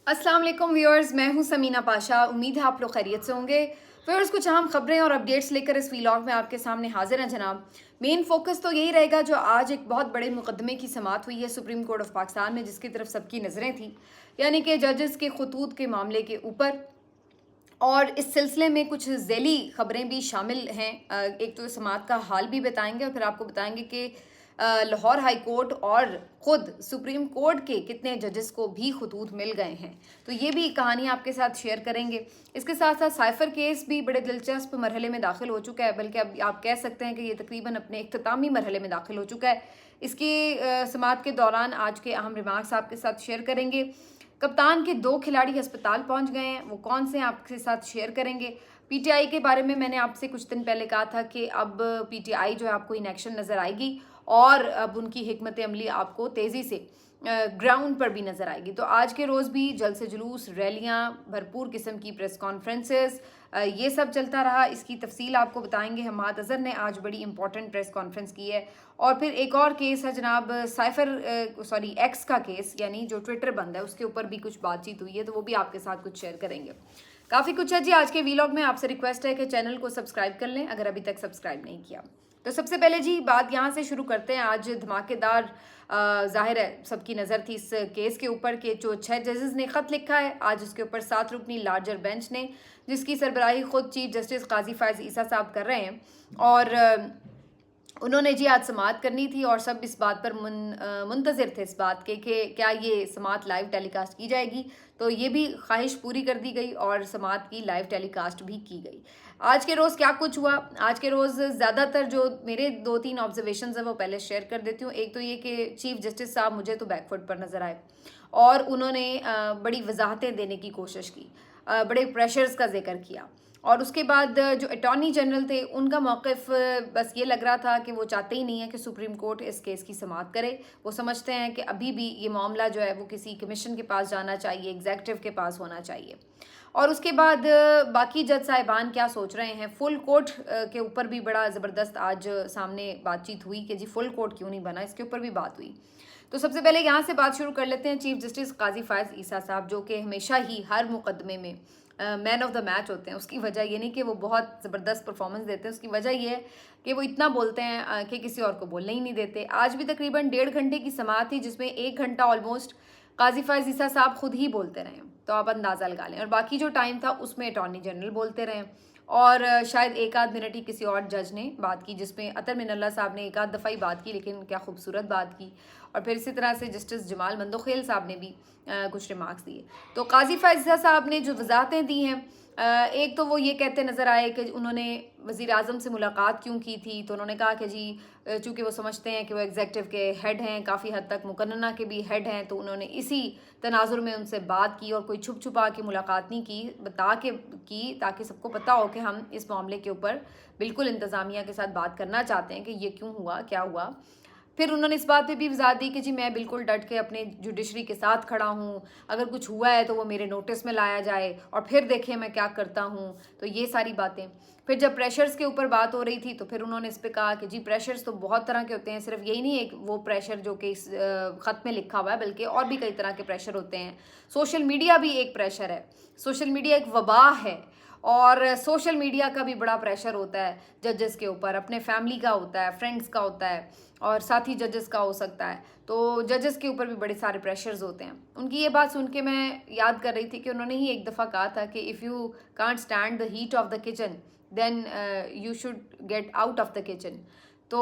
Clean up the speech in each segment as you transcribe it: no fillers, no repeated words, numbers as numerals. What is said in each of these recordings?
अस्सलाम वालेकुम व्यूअर्स, मैं हूं समीना पाशा। उम्मीद है आप लोग खैरियत से होंगे। व्यूअर्स, कुछ अहम खबरें और अपडेट्स लेकर इस वीलॉग में आपके सामने हाजिर हैं जनाब। मेन फोकस तो यही रहेगा जो आज एक बहुत बड़े मुकदमे की समाअत हुई है सुप्रीम कोर्ट ऑफ पाकिस्तान में, जिसकी तरफ सबकी नज़रें थी, यानी कि जजेस के खतूत के मामले के ऊपर। और इस सिलसिले में कुछ ज़ैली खबरें भी शामिल हैं। एक तो समाअत का हाल भी बताएंगे और फिर आपको बताएंगे कि लाहौर हाई कोर्ट और ख़ुद सुप्रीम कोर्ट के कितने जजेस को भी खतूत मिल गए हैं। तो ये भी कहानी आपके साथ शेयर करेंगे। इसके साथ साथ साइफ़र केस भी बड़े दिलचस्प मरहले में दाखिल हो चुका है, बल्कि अब आप कह सकते हैं कि ये तकरीबन अपने इख्तितामी मरहले में दाखिल हो चुका है। इसकी समाअत के दौरान आज के अहम रिमार्क्स आपके साथ शेयर करेंगे। कप्तान के 2 खिलाड़ी अस्पताल पहुंच गए हैं, वो कौन से हैं आपके साथ शेयर करेंगे। पीटीआई के बारे में मैंने आपसे कुछ दिन पहले कहा था कि अब पीटीआई जो है आपको इन एक्शन नज़र आएगी और अब उनकी हिकमत अमली आपको तेज़ी से ग्राउंड पर भी नज़र आएगी। तो आज के रोज़ भी जलसे जुलूस, रैलियाँ, भरपूर किस्म की प्रेस कॉन्फ्रेंसेस, ये सब चलता रहा। इसकी तफसील आपको बताएंगे। हमाद अज़हर ने आज बड़ी इंपॉर्टेंट प्रेस कॉन्फ्रेंस की है। और फिर एक और केस है जनाब, एक्स का केस, यानी जो ट्विटर बंद है उसके ऊपर भी कुछ बातचीत हुई है, तो वो भी आपके साथ कुछ शेयर करेंगे। काफ़ी कुछ है जी आज के वीलॉग में। आपसे रिक्वेस्ट है कि चैनल को सब्सक्राइब कर लें अगर अभी तक सब्सक्राइब नहीं किया। तो सबसे पहले जी बात यहाँ से शुरू करते हैं। आज धमाकेदार, जाहिर है सबकी नज़र थी इस केस के ऊपर कि जो 6 जजेस ने ख़त लिखा है आज उसके ऊपर 7 रुकनी लार्जर बेंच ने, जिसकी सरबराही खुद चीफ जस्टिस काजी फायज़ ईसा साहब कर रहे हैं। और उन्होंने जी आज समाअत करनी थी और सब इस बात पर मुंतज़िर थे इस बात के कि क्या ये समाअत लाइव टेलीकास्ट की जाएगी। तो ये भी ख्वाहिश पूरी कर दी गई और समाअत की लाइव टेलीकास्ट भी की गई। आज के रोज़ क्या कुछ हुआ, आज के रोज़ ज़्यादातर जो मेरे 2-3 ऑब्जर्वेशंस हैं वो पहले शेयर कर देती हूँ। एक तो ये कि चीफ जस्टिस साहब मुझे तो बैकफुट पर नज़र आए और उन्होंने बड़ी वजाहतें देने की कोशिश की, बड़े प्रेशर्स का जिक्र किया। और उसके बाद जो अटॉर्नी जनरल थे उनका मौक़िफ़ बस ये लग रहा था कि वो चाहते ही नहीं है कि सुप्रीम कोर्ट इस केस की समाअत करे। वो समझते हैं कि अभी भी ये मामला जो है वो किसी कमीशन के पास जाना चाहिए, एग्जेक्टिव के पास होना चाहिए। और उसके बाद बाकी जज साहिबान क्या सोच रहे हैं। फुल कोर्ट के ऊपर भी बड़ा ज़बरदस्त आज सामने बातचीत हुई कि जी फुल कोर्ट क्यों नहीं बना, इसके ऊपर भी बात हुई। तो सबसे पहले यहाँ से बात शुरू कर लेते हैं। चीफ जस्टिस काजी फायज़ ईसा साहब, जो कि हमेशा ही हर मुकदमे में मैन ऑफ द मैच होते हैं। उसकी वजह ये नहीं कि वो बहुत ज़बरदस्त परफॉर्मेंस देते हैं, उसकी वजह ये है कि वो इतना बोलते हैं कि किसी और को बोलने ही नहीं देते। आज भी तकरीबन 1.5 घंटे की समाअत थी, जिसमें 1 घंटा ऑलमोस्ट काजी फायज़ ईसा साहब खुद ही बोलते रहे, तो आप अंदाज़ा लगा लें। और बाकी जो टाइम था उसमें अटॉर्नी जनरल बोलते रहे और शायद 1 आध मिनट ही किसी और जज ने बात की, जिसमें अतर मिनल्ला साहब ने 1 आध दफ़ा ही बात की, लेकिन क्या खूबसूरत बात की। और फिर इसी तरह से जस्टिस जमाल मंदोखेल साहब ने भी कुछ रिमार्क्स दिए। तो काजी फायज़ साहब ने जो वजाहतें दी हैं, एक तो वो ये कहते नज़र आए कि उन्होंने वज़ीर आज़म से मुलाकात क्यों की थी। तो उन्होंने कहा कि जी चूँकि वो समझते हैं कि वो एग्जेक्टिव के हेड हैं, काफ़ी हद तक मुकन्नना के भी हेड हैं, तो उन्होंने इसी तनाजुर में उनसे बात की और कोई छुप छुपा के मुलाकात नहीं की, बता के की, ताकि सबको पता हो कि हम इस मामले के ऊपर बिल्कुल इंतज़ामिया के साथ बात करना चाहते हैं कि ये क्यों हुआ, क्या हुआ। फिर उन्होंने इस बात पे भी वजाहत दी कि जी मैं बिल्कुल डट के अपने जुडिशरी के साथ खड़ा हूँ, अगर कुछ हुआ है तो वो मेरे नोटिस में लाया जाए और फिर देखें मैं क्या करता हूँ। तो ये सारी बातें। फिर जब प्रेशर्स के ऊपर बात हो रही थी तो फिर उन्होंने इस पे कहा कि जी प्रेशर्स तो बहुत तरह के होते हैं, सिर्फ यही नहीं एक वो प्रेशर जो कि इस ख़त में लिखा हुआ है, बल्कि और भी कई तरह के प्रेशर होते हैं। सोशल मीडिया भी एक प्रेशर है, सोशल मीडिया एक वबा है और सोशल मीडिया का भी बड़ा प्रेशर होता है जजेस के ऊपर, अपने फैमिली का होता है, फ्रेंड्स का होता है और साथ ही जजेस का हो सकता है। तो जजेस के ऊपर भी बड़े सारे प्रेशर्स होते हैं। उनकी ये बात सुन के मैं याद कर रही थी कि उन्होंने ही एक दफ़ा कहा था कि if you can't stand the heat of the kitchen then you should get out of the kitchen. तो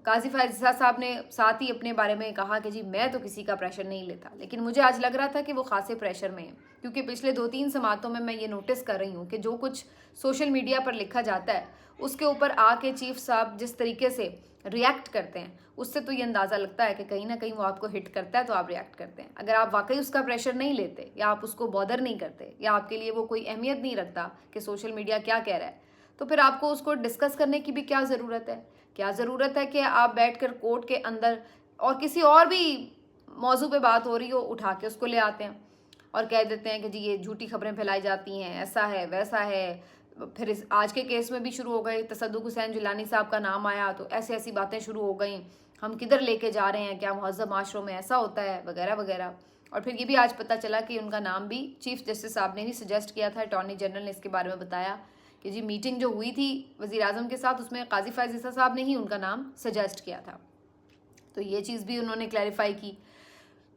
काजी फायज़ साहब ने साथ ही अपने बारे में कहा कि जी मैं तो किसी का प्रेशर नहीं लेता, लेकिन मुझे आज लग रहा था कि वो खासे प्रेशर में है, क्योंकि पिछले 2-3 समातों में मैं ये नोटिस कर रही हूँ कि जो कुछ सोशल मीडिया पर लिखा जाता है उसके ऊपर आके चीफ साहब जिस तरीके से रिएक्ट करते हैं, उससे तो ये अंदाज़ा लगता है कि कहीं ना कहीं वो आपको हिट करता है तो आप रिएक्ट करते हैं। अगर आप वाकई उसका प्रेशर नहीं लेते या आप उसको बॉदर नहीं करते या आपके लिए वो कोई अहमियत नहीं रखता कि सोशल मीडिया क्या कह रहा है, तो फिर आपको उसको डिस्कस करने की भी क्या ज़रूरत है। क्या ज़रूरत है कि आप बैठकर कोर्ट के अंदर और किसी और भी मौजू पे बात हो रही हो उठा के उसको ले आते हैं और कह देते हैं कि जी ये झूठी खबरें फैलाई जाती हैं, ऐसा है वैसा है। फिर इस आज के केस में भी शुरू हो गए, तसद्दुक़ हुसैन जिलानी साहब का नाम आया तो ऐसी ऐसी बातें शुरू हो गई, हम किधर लेके जा रहे हैं, क्या मुहज़्ज़ब माशरों में ऐसा होता है, वगैरह वगैरह। और फिर ये भी आज पता चला कि उनका नाम भी चीफ जस्टिस साहब ने ही सजेस्ट किया था। अटॉर्नी जनरल ने इसके बारे में बताया कि जी मीटिंग जो हुई थी वज़ीर आज़म के साथ, उसमें काजी फ़ायज़ ईसा साहब ने ही उनका नाम सजेस्ट किया था। तो ये चीज़ भी उन्होंने क्लैरिफाई की।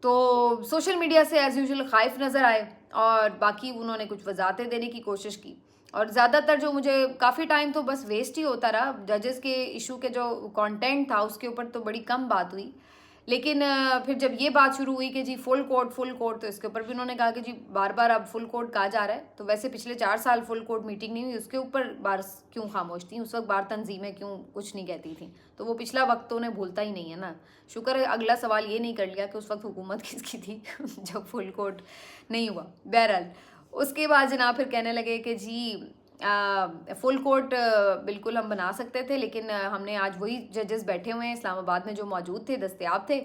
तो सोशल मीडिया से एज़ यूजुअल ख़ाइफ नज़र आए और बाकी उन्होंने कुछ वजाहतें देने की कोशिश की, और ज़्यादातर जो मुझे काफ़ी टाइम तो बस वेस्ट ही होता रहा। जजेस के इशू के जो कंटेंट था उसके ऊपर तो बड़ी कम बात हुई, लेकिन फिर जब ये बात शुरू हुई कि जी फुल कोर्ट, तो इसके ऊपर भी उन्होंने कहा कि जी बार बार अब फुल कोर्ट कहा जा रहा है, तो वैसे पिछले 4 साल फुल कोर्ट मीटिंग नहीं हुई, उसके ऊपर बार क्यों खामोश थी, उस वक्त बार तंजीमें क्यों कुछ नहीं कहती थी, तो वो पिछला वक्त तो उन्हें भूलता ही नहीं है ना। शुक्र है अगला सवाल ये नहीं कर लिया कि उस वक्त हुकूमत किसकी थी जब फुल कोर्ट नहीं हुआ। बहरहाल उसके बाद जनाब फिर कहने लगे कि जी फुल कोर्ट बिल्कुल हम बना सकते थे, लेकिन हमने आज वही जजेस बैठे हुए हैं इस्लामाबाद में जो मौजूद थे, दस्तयाब थे।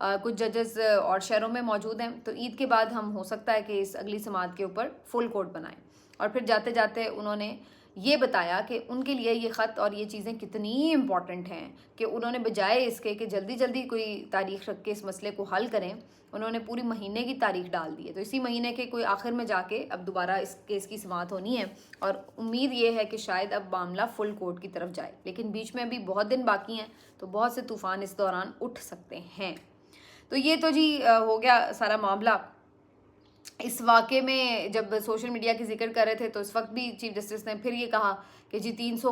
कुछ जजेस और शहरों में मौजूद हैं, तो ईद के बाद हम हो सकता है कि इस अगली समात के ऊपर फुल कोर्ट बनाएं। और फिर जाते जाते उन्होंने ये बताया कि उनके लिए ये ख़त और ये चीज़ें कितनी इम्पॉर्टेंट हैं कि उन्होंने बजाय इसके कि जल्दी जल्दी कोई तारीख रख के इस मसले को हल करें, उन्होंने पूरी महीने की तारीख डाल दी है। तो इसी महीने के कोई आखिर में जाके अब दोबारा इस केस की समाअत होनी है, और उम्मीद ये है कि शायद अब मामला फुल कोर्ट की तरफ जाए, लेकिन बीच में अभी बहुत दिन बाकी हैं, तो बहुत से तूफ़ान इस दौरान उठ सकते हैं। तो ये तो जी हो गया सारा मामला। इस वाक़े में जब सोशल मीडिया की जिक्र कर रहे थे, तो इस वक्त भी चीफ जस्टिस ने फिर ये कहा कि जी 300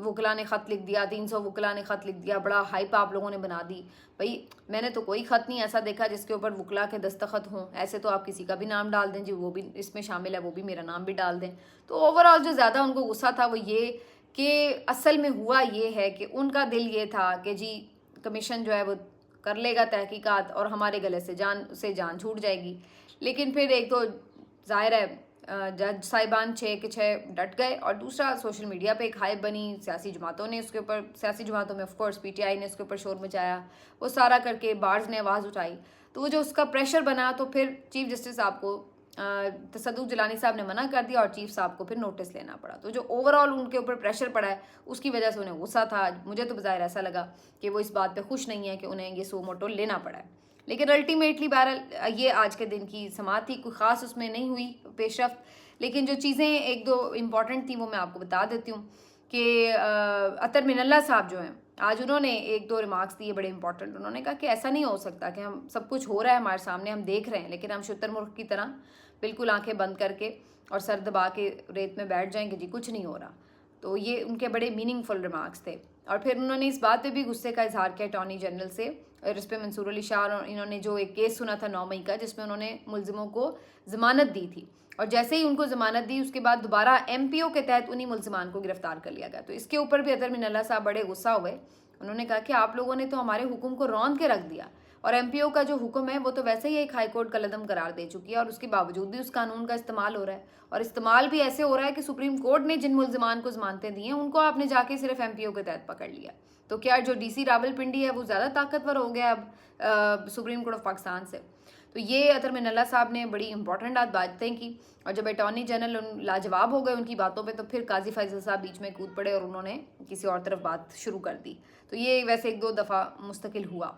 वकला ने ख़त लिख दिया, 300 वकला ने ख़त लिख दिया, बड़ा हाइप आप लोगों ने बना दी। भाई मैंने तो कोई ख़त नहीं ऐसा देखा जिसके ऊपर वकला के दस्तखत हों। ऐसे तो आप किसी का भी नाम डाल दें जी, वो भी इसमें शामिल है, वो भी मेरा नाम भी डाल दें। तो ओवरऑल जो ज़्यादा उनको गुस्सा था वो ये कि असल में हुआ ये है कि उनका दिल ये था कि जी कमीशन जो है वो कर लेगा तहकीकात और हमारे गले से जान छूट जाएगी। लेकिन फिर एक तो ज़ाहिर है जज साहिबान 6 के 6 डट गए, और दूसरा सोशल मीडिया पे एक हाइप बनी, सियासी जमातों ने उसके ऊपर, सियासी जमातों में ऑफकोर्स PTI ने उसके ऊपर शोर मचाया, वो सारा करके बार्स ने आवाज़ उठाई, तो वो जो उसका प्रेशर बना, तो फिर चीफ जस्टिस साहब को तसद्दुक़ जिलानी साहब ने मना कर दिया और चीफ साहब को फिर नोटिस लेना पड़ा। तो जो ओवरऑल उनके ऊपर प्रेशर पड़ा है उसकी वजह से उन्हें गुस्सा था। मुझे तो बज़ाहिर ऐसा लगा कि वो इस बात पे खुश नहीं है कि उन्हें ये सो मोटो लेना पड़ा है, लेकिन अल्टीमेटली बहरहाल ये आज के दिन की समाअत थी, कोई ख़ास उसमें नहीं हुई पेशरफ्त। लेकिन जो चीज़ें एक दो इम्पॉर्टेंट थी वो मैं आपको बता देती हूँ कि अतर मिनल्ला साहब जो हैं, आज उन्होंने एक दो रिमार्क्स दिए बड़े इंपॉर्टेंट। उन्होंने कहा कि ऐसा नहीं हो सकता कि हम सब कुछ हो रहा है हमारे सामने, हम देख रहे हैं, लेकिन हम शुतुरमुर्ग की तरह बिल्कुल आंखें बंद करके और सर दबा के रेत में बैठ जाएंगे जी कुछ नहीं हो रहा। तो ये उनके बड़े मीनिंगफुल रिमार्क्स थे। और फिर उन्होंने इस बात पे भी गुस्से का इजहार किया अटॉर्नी जनरल से, और इस पर मंसूर अली शाह और इन्होंने जो एक केस सुना था 9 मई का, जिसमें उन्होंने मुलजिमों को ज़मानत दी थी, और जैसे ही उनको ज़मानत दी उसके बाद दोबारा MPO के तहत उन्हीं मुलजिमान को गिरफ्तार कर लिया गया। तो इसके ऊपर भी अतर मिनल्ला साहब बड़े गुस्सा हुए। उन्होंने कहा कि आप लोगों ने तो हमारे हुक्म को रौंद के रख दिया, और MPO का जो हुक्म है वो तो वैसे ही एक हाई कोर्ट का कलदम करार दे चुकी है, और उसके बावजूद भी उस कानून का इस्तेमाल हो रहा है, और इस्तेमाल भी ऐसे हो रहा है कि सुप्रीम कोर्ट ने जिन मुलजिमान को ज़मानतें दी हैं उनको आपने जाके सिर्फ MPO के तहत पकड़ लिया। तो क्या जो DC रावलपिंडी है वो ज़्यादा ताकतवर हो गया अब सुप्रीम कोर्ट ऑफ पाकिस्तान से? तो ये अतर मिनल्ला साहब ने बड़ी इंपॉर्टेंट बातें की, और जब अटॉर्नी जनरल लाजवाब हो गए उनकी बातों पे, तो फिर काजी फ़ैज़ल साहब बीच में कूद पड़े और उन्होंने किसी और तरफ बात शुरू कर दी। तो ये वैसे एक दो दफ़ा मुस्तकिल हुआ।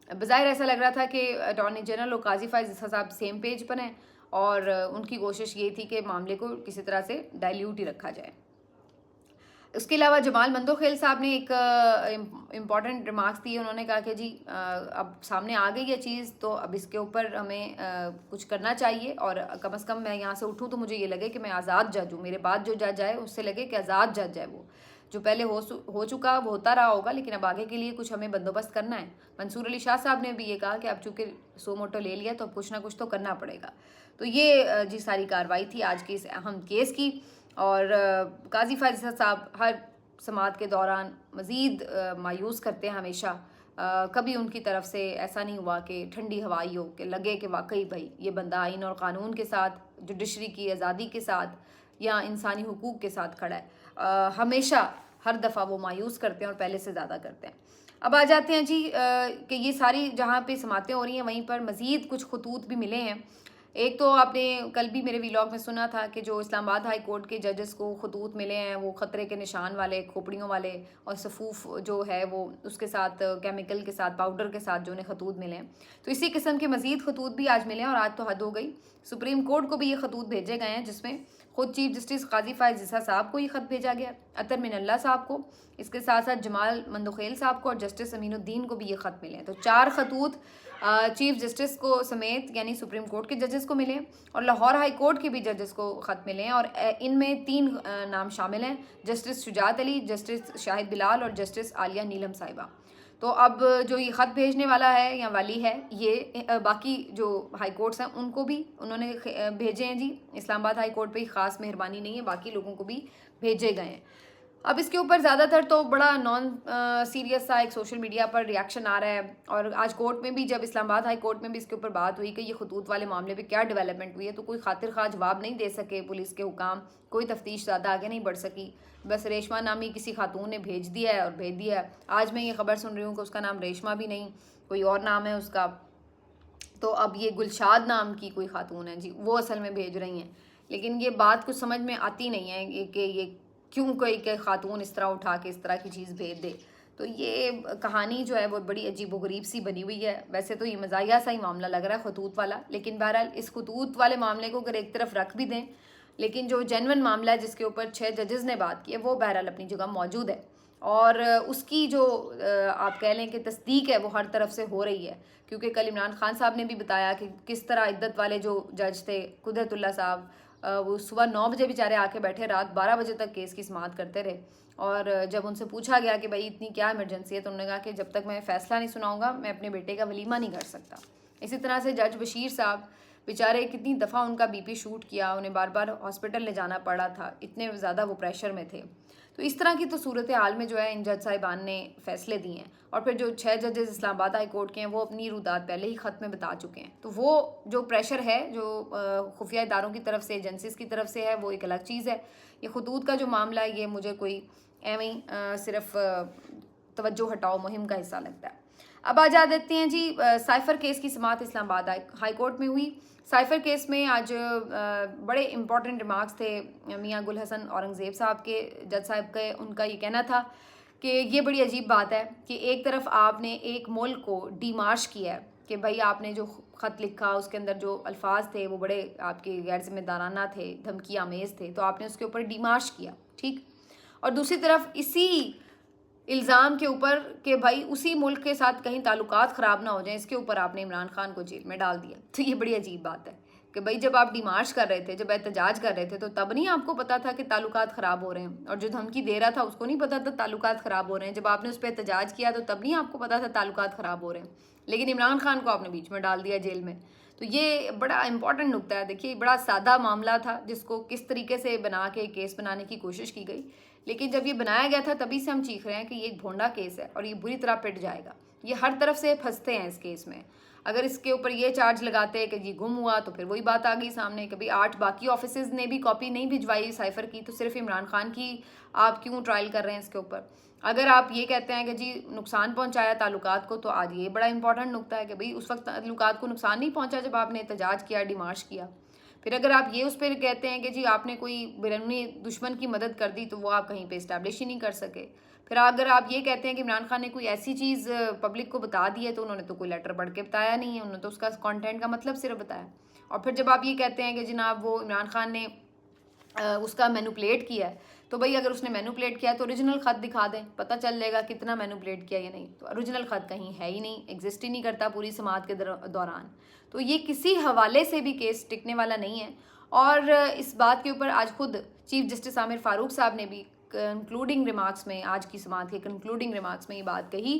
बज़ाहिर ऐसा लग रहा था कि अटॉर्नी जनरल और काजी फ़ैज़ल साहब सेम पेज पर हैं, और उनकी कोशिश ये थी कि मामले को किसी तरह से डाइल्यूट ही रखा जाए। उसके अलावा जमाल मंदोखेल साहब ने एक इम्पॉर्टेंट रिमार्क्स दिए। उन्होंने कहा कि जी अब सामने आ गई ये चीज़, तो अब इसके ऊपर हमें कुछ करना चाहिए, और कम से कम मैं यहाँ से उठूँ तो मुझे ये लगे कि मैं आज़ाद जज हूँ, मेरे बाद जो जज आए उससे लगे कि आज़ाद जज है। वो जो पहले हो चुका वो होता रहा होगा, लेकिन अब आगे के लिए कुछ हमें बंदोबस्त करना है। मंसूर अली शाह साहब ने भी ये कहा कि अब चूँकि सो मोटो ले लिया तो अब कुछ ना कुछ तो करना पड़ेगा। तो ये जी सारी कार्रवाई थी आज के इस अहम केस की। और काजी फ़ैज़ल साहब हर समाअत के दौरान मज़ीद मायूस करते हैं हमेशा। कभी उनकी तरफ से ऐसा नहीं हुआ कि ठंडी हवाई हो, कि लगे कि वाकई भाई ये बंदा आइन और क़ानून के साथ, जुडिशरी की आज़ादी के साथ या इंसानी हुकूक के साथ खड़ा है। हमेशा हर दफ़ा वो मायूस करते हैं और पहले से ज़्यादा करते हैं। अब आ जाते हैं जी कि ये सारी जहाँ पे समाअतें हो रही हैं वहीं पर मज़ीद कुछ खतूत भी मिले हैं। एक तो आपने कल भी मेरे व्लॉग में सुना था कि जो इस्लामाबाद हाई कोर्ट के जजेस को खतूत मिले हैं वो ख़तरे के निशान वाले, खोपड़ियों वाले और सफ़ूफ जो है वो उसके साथ केमिकल के साथ, पाउडर के साथ जो उन्हें खतूत मिले हैं। तो इसी किस्म के मज़ीद खतूत भी आज मिले हैं और आज तो हद हो गई। सुप्रीम कोर्ट को भी ये खतूत भेजे गए हैं जिसमें खुद चीफ जस्टिस काजी फ़ायज़ ईसा साहब को ये ख़त भेजा गया, अतर मिनल्ला साहब को, इसके साथ साथ जमाल मंदोखेल साहब को और जस्टिस अमीनुद्दीन को भी ये ख़त मिले हैं। तो 4 खतूत चीफ जस्टिस को समेत यानी सुप्रीम कोर्ट के जजेस को मिले और लाहौर हाई कोर्ट के भी जजेस को ख़त मिले हैं और इनमें 3 नाम शामिल हैं, जस्टिस शुजात अली, जस्टिस शाहिद बिलाल और जस्टिस आलिया नीलम साहिबा। तो अब जो ये ख़त भेजने वाला है या वाली है ये बाकी जो हाई कोर्ट्स हैं उनको भी उन्होंने भेजे हैं जी। इस्लामाबाद हाई कोर्ट पे ही ख़ास मेहरबानी नहीं है, बाकी लोगों को भी भेजे गए हैं। अब इसके ऊपर ज़्यादातर तो बड़ा नॉन सीरियस सा एक सोशल मीडिया पर रिएक्शन आ रहा है और आज कोर्ट में भी जब इस्लामाबाद हाई कोर्ट में भी इसके ऊपर बात हुई कि ये खतूत वाले मामले पे क्या डेवलपमेंट हुई है तो कोई खातिर खा जवाब नहीं दे सके पुलिस के हुकाम, कोई तफ्तीश ज़्यादा आगे नहीं बढ़ सकी। बस रेशमा नामी किसी खातून ने भेज दिया है और भेज दिया है। आज मैं ये खबर सुन रही हूँ कि उसका नाम रेशमा भी नहीं, कोई और नाम है उसका। तो अब ये गुलशाद नाम की कोई खातून है जी, वो असल में भेज रही हैं। लेकिन ये बात कुछ समझ में आती नहीं है कि ये क्यों कोई के खातून इस तरह उठा के इस तरह की चीज़ भेज दे। तो ये कहानी जो है वो बड़ी अजीब व गरीब सी बनी हुई है। वैसे तो ये मज़ाहिया सा ही मामला लग रहा है खतूत वाला, लेकिन बहरहाल इस खतूत वाले मामले को अगर एक तरफ रख भी दें, लेकिन जो जेन्युइन मामला है जिसके ऊपर 6 जजेस ने बात की है वो बहरहाल अपनी जगह मौजूद है और उसकी जो आप कह लें कि तस्दीक है वो हर तरफ से हो रही है। क्योंकि कल इमरान खान साहब ने भी बताया कि किस तरह इद्दत वाले जो जज थे कुदरतुल्लाह साहब, वो सुबह 9 बजे बेचारे आके बैठे, रात 12 बजे तक केस की समाअत करते रहे। और जब उनसे पूछा गया कि भाई इतनी क्या इमरजेंसी है तो उन्होंने कहा कि जब तक मैं फ़ैसला नहीं सुनाऊंगा मैं अपने बेटे का वलीमा नहीं कर सकता। इसी तरह से जज बशीर साहब बेचारे कितनी दफ़ा उनका बीपी शूट किया, उन्हें बार बार हॉस्पिटल ले जाना पड़ा था, इतने ज़्यादा वो प्रेशर में थे। तो इस तरह की तो सूरत हाल में जो है इन जज साहिबान ने फ़ैसले दिए हैं और फिर जो 6 जजेस इस्लामाबाद हाई कोर्ट के हैं वो अपनी रुदात पहले ही ख़त में बता चुके हैं। तो वो जो प्रेशर है जो खुफिया इदारों की तरफ से, एजेंसीज की तरफ से है, वो एक अलग चीज़ है। ये खतूत का जो मामला है ये मुझे कोई एवं सिर्फ तवज्जो हटाओ मुहिम का हिस्सा लगता है। अब आ जा देते हैं जी साइफ़र केस की समाअत इस्लामाबाद हाई कोर्ट में हुई। साइफ़र केस में आज बड़े इंपॉर्टेंट रिमार्क्स थे मियाँ गुल हसन औरंगज़ेब साहब के, जज साहब के। उनका ये कहना था कि ये बड़ी अजीब बात है कि एक तरफ आपने एक मुल्क को डीमार्श किया है कि भाई आपने जो ख़त लिखा उसके अंदर जो अल्फाज थे वो बड़े आपके गैर जिम्मेदाराना थे, धमकी आमेज़ थे, तो आपने उसके ऊपर डीमार्श किया, ठीक। और दूसरी तरफ इसी इल्ज़ाम के ऊपर कि भाई उसी मुल्क के साथ कहीं ताल्लुकात ख़राब ना हो जाएं, इसके ऊपर आपने इमरान खान को जेल में डाल दिया। तो ये बड़ी अजीब बात है कि भाई जब आप डिमार्च कर रहे थे, जब एहतजाज कर रहे थे, तो तब नहीं आपको पता था कि ताल्लुकात ख़राब हो रहे हैं, और जो धमकी दे रहा था उसको नहीं पता था ताल्लुकात ख़राब हो रहे हैं। जब आपने उस पर एहतजाज किया तो तब नहीं आपको पता था ताल्लुकात ख़राब हो रहे हैं, लेकिन इमरान खान को आपने बीच में डाल दिया जेल में। तो ये बड़ा इंपॉर्टेंट नुक्ता है। देखिए बड़ा सादा मामला था जिसको किस तरीके से बना के केस बनाने की कोशिश की गई, लेकिन जब ये बनाया गया था तभी से हम चीख रहे हैं कि ये एक भोंडा केस है और ये बुरी तरह पिट जाएगा। ये हर तरफ से फंसते हैं इस केस में। अगर इसके ऊपर ये चार्ज लगाते हैं कि ये गुम हुआ तो फिर वही बात आ गई सामने। कभी 8 बाकी ऑफिसेज ने भी कॉपी नहीं भिजवाई साइफ़र की, तो सिर्फ इमरान खान की आप क्यों ट्रायल कर रहे हैं इसके ऊपर। अगर आप ये कहते हैं कि जी नुकसान पहुंचाया ताल्लुकात को, तो आज ये बड़ा इंपॉर्टेंट नुकता है कि भाई उस वक्त ताल्लुकात को नुकसान नहीं पहुंचा जब आपने एहतजाज किया, डिमार्च किया। फिर अगर आप ये उस पर कहते हैं कि जी आपने कोई बैरूनी दुश्मन की मदद कर दी, तो वो आप कहीं पे इस्टेब्लिश ही नहीं कर सके। फिर अगर आप ये कहते हैं कि इमरान खान ने कोई ऐसी चीज़ पब्लिक को बता दी है, तो उन्होंने तो कोई लेटर पढ़ के बताया नहीं है, उन्होंने तो उसका कंटेंट का मतलब सिर्फ बताया। और फिर जब आप ये कहते हैं कि जनाब वो इमरान खान ने उसका मैनुपुलेट किया है, तो भाई अगर उसने मैनुपुलेट किया है तो ओरिजिनल ख़त दिखा दें, पता चल जाएगा कितना मैनुपुलेट किया या नहीं। तो ओरिजिनल ख़त कहीं है ही नहीं, एग्जिस्ट ही नहीं करता पूरी समाअत के दौरान। तो ये किसी हवाले से भी केस टिकने वाला नहीं है। और इस बात के ऊपर आज खुद चीफ जस्टिस आमिर फारूक साहब ने भी कंक्लूडिंग रिमार्क्स में, आज की समाअत के कंक्लूडिंग रिमार्क्स में ये बात कही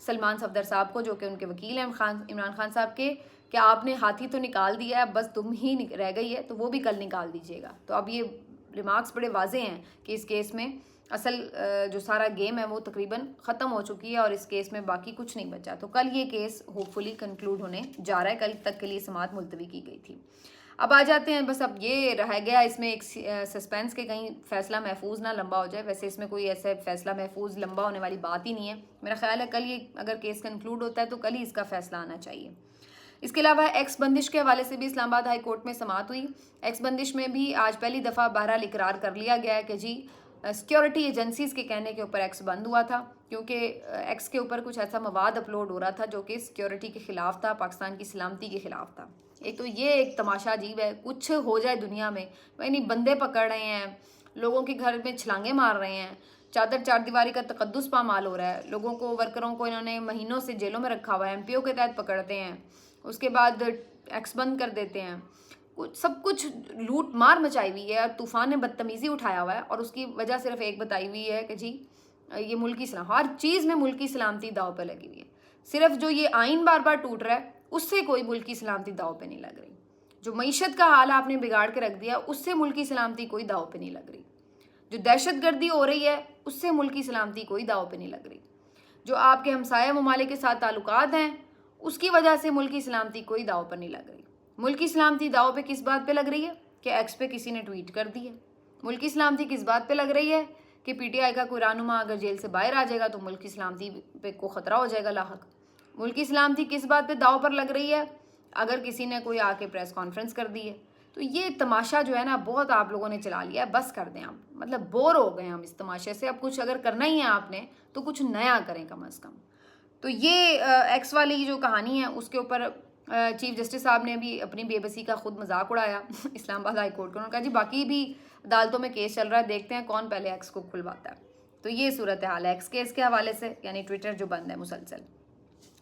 सलमान सफदर साहब को, जो कि उनके वकील हैं इमरान खान साहब के, कि आपने हाथी तो निकाल दिया है, बस तुम ही रह गई है, तो वो भी कल निकाल दीजिएगा। तो अब ये रिमार्क्स बड़े वाजे हैं कि इस केस में असल जो सारा गेम है वो तकरीबन ख़त्म हो चुकी है और इस केस में बाकी कुछ नहीं बचा। तो कल ये केस होपफुली कंक्लूड होने जा रहा है, कल तक के लिए समाअत मुलतवी की गई थी। अब आ जाते हैं, बस अब ये रह गया इसमें एक सस्पेंस के कहीं फ़ैसला महफूज ना लंबा हो जाए। वैसे इसमें कोई ऐसा फ़ैसला महफूज लंबा होने वाली बात ही नहीं है। मेरा ख्याल है कल ये अगर केस कंक्लूड होता है तो कल ही इसका फ़ैसला आना चाहिए। इसके अलावा एक्स बंदिश के हवाले से भी इस्लामाबाद हाई कोर्ट में समाअत हुई। एक्स बंदिश में भी आज पहली दफ़ा बहरहाल इकरार कर लिया गया है कि जी सिक्योरिटी एजेंसीज़ के कहने के ऊपर एक्स बंद हुआ था, क्योंकि एक्स के ऊपर कुछ ऐसा मवाद अपलोड हो रहा था जो कि सिक्योरिटी के ख़िलाफ़ था, पाकिस्तान की सलामती के ख़िलाफ़ था। एक तो ये एक तमाशा अजीब है, कुछ हो जाए दुनिया में, यानी बंदे पकड़ रहे हैं, लोगों के घर में छलांगे मार रहे हैं, चादर चारदीवारी का तकद्दुस पामाल हो रहा है, लोगों को, वर्करों को इन्होंने महीनों से जेलों में रखा हुआ है, MPO के तहत पकड़ते हैं, उसके बाद एक्स बंद कर देते हैं, सब कुछ लूट मार मचाई हुई है, तूफान ने बदतमीज़ी उठाया हुआ है और उसकी वजह सिर्फ एक बताई हुई है कि जी ये मुल्क की सलाम, हर चीज़ में मुल्क की सलामती दाव पे लगी हुई है। सिर्फ जो ये आइन बार बार टूट रहा है उससे कोई मुल्क की सलामती दाव पे नहीं लग रही। जो मईशत का हाल आपने बिगाड़ के रख दिया उससे मुल्क की सलामती कोई दाव पे नहीं लग रही। जो दहशतगर्दी हो रही है उससे मुल्क की सलामती कोई दाव पे नहीं लग रही। जो आपके हमसाया ममालिक के साथ ताल्लुकात हैं उसकी वजह से मुल्क की सलामती कोई दाव पर नहीं लग रही। मुल्क की सलामती दाव पे किस बात पे लग रही है कि एक्स पे किसी ने ट्वीट कर दी है। मुल्क की सलामती किस बात पे लग रही है कि PTI का कोई रहनुमा अगर जेल से बाहर आ जाएगा तो मुल्क की सलामती पे को ख़तरा हो जाएगा लाहक। मुल्क की सलामती किस बात पे दाव पर लग रही है अगर किसी ने कोई आके प्रेस कॉन्फ्रेंस कर दी है। तो ये तमाशा जो है ना बहुत आप लोगों ने चला लिया है, बस कर दें आप, मतलब बोर हो गए हम इस तमाशे से। अब कुछ अगर करना ही है आपने तो कुछ नया करें कम अज़ कम। तो ये एक्स वाली जो कहानी है उसके ऊपर चीफ जस्टिस साहब ने भी अपनी बेबसी का खुद मजाक उड़ाया इस्लामाबाद हाई कोर्ट को। उन्होंने कहा जी बाकी भी अदालतों में केस चल रहा है, देखते हैं कौन पहले एक्स को खुलवाता है। तो ये सूरत हाल है एक्स केस के हवाले से, यानी ट्विटर जो बंद है मुसलसल।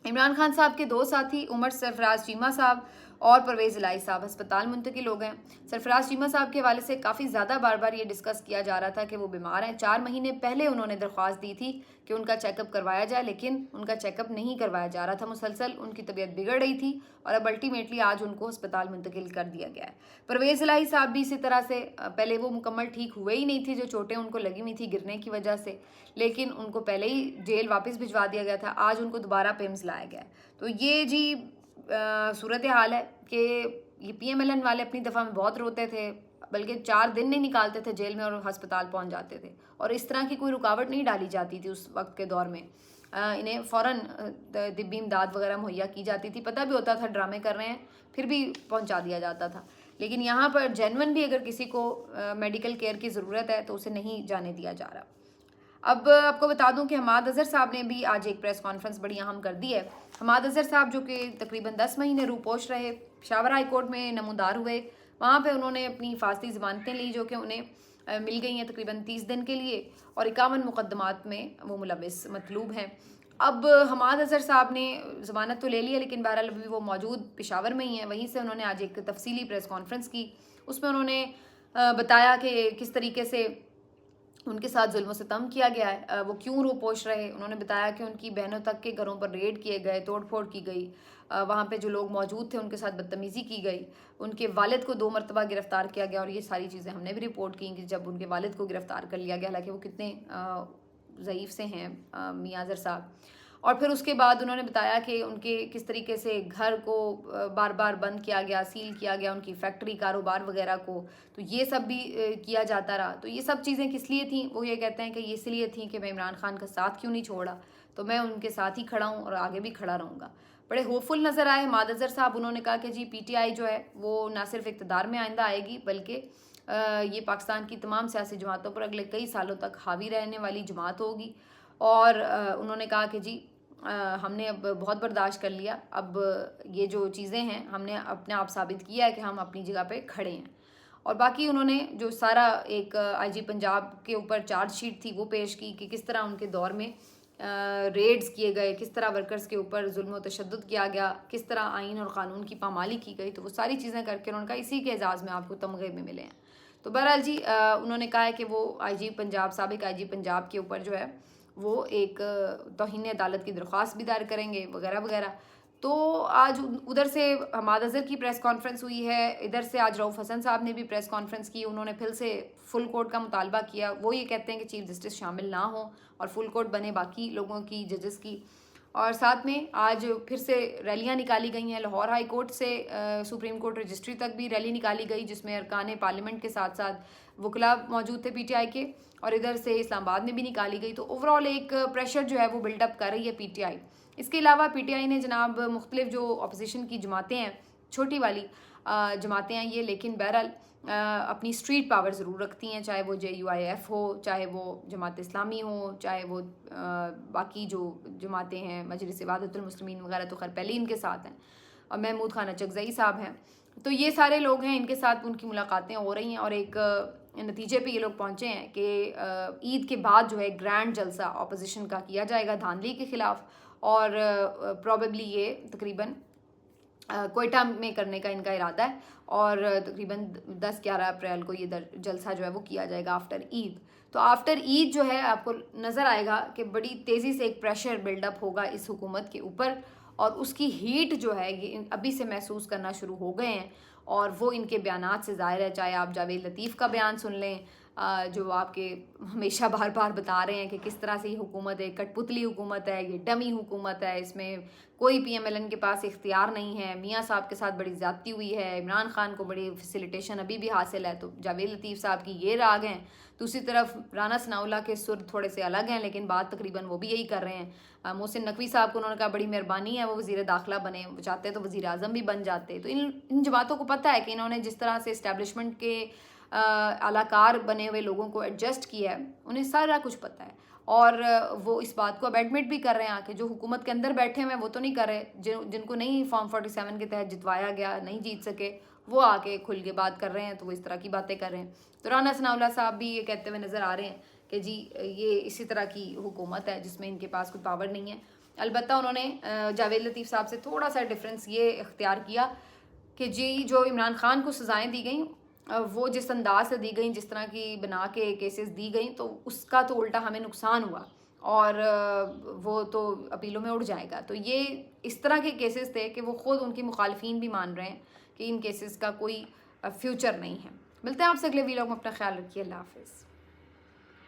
इमरान खान साहब के दो साथी उमर सरफराज चीमा साहब और परवेज़ इलाही साहब अस्पताल मुंतकिल हो गए। सरफराज चीमा साहब के हवाले से काफ़ी ज़्यादा बार बार ये डिस्कस किया जा रहा था कि वो बीमार हैं। 4 महीने पहले उन्होंने दरख्वास्त दी थी कि उनका चेकअप करवाया जाए, लेकिन उनका चेकअप नहीं करवाया जा रहा था, मुसलसल उनकी तबीयत बिगड़ रही थी और अब अल्टीमेटली आज उनको अस्पताल मुंतकिल कर दिया गया है। परवेज़ इलाही साहब भी इसी तरह से, पहले वो मुकम्मल ठीक हुए ही नहीं थे, जो चोटें उनको लगी हुई थी गिरने की वजह से, लेकिन उनको पहले ही जेल वापस भिजवा दिया गया था, आज उनको दोबारा पिम्स लाया गया है। तो ये जी सूरत हाल है कि ये PMLN वाले अपनी दफ़ा में बहुत रोते थे, बल्कि 4 दिन नहीं निकालते थे जेल में और अस्पताल पहुंच जाते थे, और इस तरह की कोई रुकावट नहीं डाली जाती थी उस वक्त के दौर में। इन्हें फ़ौरन तिब्बी इमदाद वगैरह मुहैया की जाती थी, पता भी होता था ड्रामे कर रहे हैं, फिर भी पहुंचा दिया जाता था। लेकिन यहाँ पर जेन्युइन भी अगर किसी को मेडिकल केयर की ज़रूरत है तो उसे नहीं जाने दिया जा रहा। अब आपको बता दूं कि हमाद अज़हर साहब ने भी आज एक प्रेस कॉन्फ्रेंस बड़ी अहम कर दी है। हमाद अज़हर साहब जो कि तकरीबन 10 महीने रूपोश रहे, पेशावर हाई कोर्ट में नमूदार हुए, वहाँ पे उन्होंने अपनी फासली ज़मानतें ली जो कि उन्हें मिल गई हैं तकरीबन 30 दिन के लिए, और 51 मुकदमात में वो मुलविस मतलूब हैं। अब हमाद अज़हर साहब ने ज़मानत तो ले ली है, लेकिन बहरहाल अभी वो मौजूद पेशावर में ही हैं। वहीं से उन्होंने आज एक तफसीली प्रेस कॉन्फ्रेंस की, उसमें उन्होंने बताया कि किस तरीके से उनके साथ जुल्म सितम किया गया है, वो क्यों रूपोश रहे। उन्होंने बताया कि उनकी बहनों तक के घरों पर रेड किए गए, तोड़ फोड़ की गई, वहाँ पे जो लोग मौजूद थे उनके साथ बदतमीज़ी की गई, उनके वालिद को 2 मरतबा गिरफ़्तार किया गया, और ये सारी चीज़ें हमने भी रिपोर्ट की कि जब उनके वालिद को गिरफ़्तार कर लिया गया, हालांकि वो कितने ज़ईफ़ से हैं मियां अज़हर साहब। और फिर उसके बाद उन्होंने बताया कि उनके किस तरीके से घर को बार बार बंद किया गया, सील किया गया, उनकी फैक्ट्री कारोबार वगैरह को, तो ये सब भी किया जाता रहा। तो ये सब चीज़ें किस लिए थी, वो ये कहते हैं कि ये इसलिए थी कि मैं इमरान खान का साथ क्यों नहीं छोड़ा, तो मैं उनके साथ ही खड़ा हूँ और आगे भी खड़ा रहूँगा। बड़े होपफुल नज़र आए हमाद अज़हर साहब। उन्होंने कहा कि जी PTI जो है वो ना सिर्फ इक़्तिदार में आइंदा आएगी, बल्कि ये पाकिस्तान की तमाम सियासी जमातों पर अगले कई सालों तक हावी रहने वाली जमात होगी। और उन्होंने कहा कि जी हमने अब बहुत बर्दाश्त कर लिया, अब ये जो चीज़ें हैं हमने अपने आप साबित किया है कि हम अपनी जगह पे खड़े हैं। और बाकी उन्होंने जो सारा एक IG पंजाब के ऊपर चार्जशीट थी वो पेश की कि किस तरह उनके दौर में रेड्स किए गए, किस तरह वर्कर्स के ऊपर जुल्म व तशद्दुद किया गया, किस तरह आइन और क़ानून की पामाली की गई। तो वो सारी चीज़ें करके उन्होंने कहा इसी के एजाज़ में आपको तमगे में मिले हैं। तो बहरहाल जी उन्होंने कहा है कि वो IG पंजाब, साबिक IG पंजाब के ऊपर जो है वो एक तौहीन अदालत की दरख्वास्त भी दायर करेंगे वगैरह वगैरह। तो आज उधर से हमाद अज़हर की प्रेस कॉन्फ्रेंस हुई है, इधर से आज रऊफ़ हसन साहब ने भी प्रेस कॉन्फ्रेंस की। उन्होंने फिर से फुल कोर्ट का मुतालबा किया। वो ये कहते हैं कि चीफ जस्टिस शामिल ना हो और फुल कोर्ट बने बाकी लोगों की, जजेस की। और साथ में आज फिर से रैलियां निकाली गई हैं। लाहौर हाई कोर्ट से सुप्रीम कोर्ट रजिस्ट्री तक भी रैली निकाली गई, जिसमें अरकान पार्लियामेंट के साथ साथ वकला मौजूद थे PTI के, और इधर से इस्लामाबाद में भी निकाली गई। तो ओवरऑल एक प्रेशर जो है वो बिल्डअप कर रही है PTI इसके अलावा PTI ने जनाब मुख्तलिफ जो अपोजिशन की जमातें हैं, छोटी वाली जमातें हैं ये, लेकिन बहरहाल अपनी स्ट्रीट पावर ज़रूर रखती हैं, चाहे वो JUIF हो, चाहे वो जमात इस्लामी हो, चाहे वो बाकी जो जमातें हैं मजलिस वहदतुल मुस्लिमीन वगैरह तो खैर पहले ही इनके साथ हैं, और महमूद खान अचकज़ई साहब हैं। तो ये सारे लोग हैं, इनके साथ उनकी मुलाकातें हो रही हैं और एक नतीजे पे ये लोग पहुँचे हैं कि ईद के बाद जो है ग्रैंड जलसा अपोजिशन का किया जाएगा धांधली के ख़िलाफ़, और प्रॉबेबली ये तकरीबन कोयटा में करने का इनका इरादा है, और तकरीबन 10-11 अप्रैल को ये जलसा जो है वो किया जाएगा आफ्टर ईद। तो आफ्टर ईद जो है आपको नज़र आएगा कि बड़ी तेज़ी से एक प्रेशर बिल्डअप होगा इस हुकूमत के ऊपर, और उसकी हीट जो है ये अभी से महसूस करना शुरू हो गए हैं, और वो इनके बयानात से ज़ाहिर है। चाहे आप जावेद लतीफ़ का बयान सुन लें, जो आपके हमेशा बार बार बता रहे हैं कि किस तरह से ये हुकूमत है, कठपुतली हुकूमत है, ये डमी हुकूमत है, इसमें कोई PMLN के पास इख्तियार नहीं है, मियाँ साहब के साथ बड़ी ज़्यादती हुई है, इमरान खान को बड़ी फैसिलिटेशन अभी भी हासिल है। तो जावेद लतीफ़ साहब की ये राग हैं। दूसरी तरफ राना सनाउल्लाह के सुर थोड़े से अलग हैं, लेकिन बात तकरीबन वो भी यही कर रहे हैं। मोहसिन नकवी साहब को उन्होंने कहा बड़ी मेहरबानी है वो वज़ीर दाखिला बने, वो चाहते तो वज़ीर आज़म भी बन जाते। तो इन जमातों को पता है कि इन्होंने जिस तरह से इस्टेब्लिशमेंट के अलाकार बने हुए लोगों को एडजस्ट किया है, उन्हें सारा कुछ पता है, और वो इस बात को अब एडमिट भी कर रहे हैं आके। जो हुकूमत के अंदर बैठे हुए हैं वो तो नहीं कर रहे, जिनको नहीं फॉर्म 47 के तहत जितवाया गया, नहीं जीत सके, वो आके खुल के बात कर रहे हैं, तो वो इस तरह की बातें कर रहे हैं। तो राना सनाउल्लाह साहब भी ये कहते हुए नज़र आ रहे हैं कि जी ये इसी तरह की हुकूमत है जिसमें इनके पास कोई पावर नहीं है। अलबत्ता उन्होंने जावेद लतीफ़ साहब से थोड़ा सा डिफरेंस ये इख्तियार किया कि जी जो इमरान खान को सज़ाएँ दी गई वो जिस अंदाज से दी गई, जिस तरह की बना के केसेस दी गई, तो उसका तो उल्टा हमें नुकसान हुआ, और वो तो अपीलों में उड़ जाएगा। तो ये इस तरह के केसेस थे कि वो ख़ुद उनके मुखालिफिन भी मान रहे हैं कि इन केसेस का कोई फ्यूचर नहीं है। मिलते हैं आपसे अगले वीडियो में, अपना ख्याल रखिए, अल्लाह हाफ़िज़।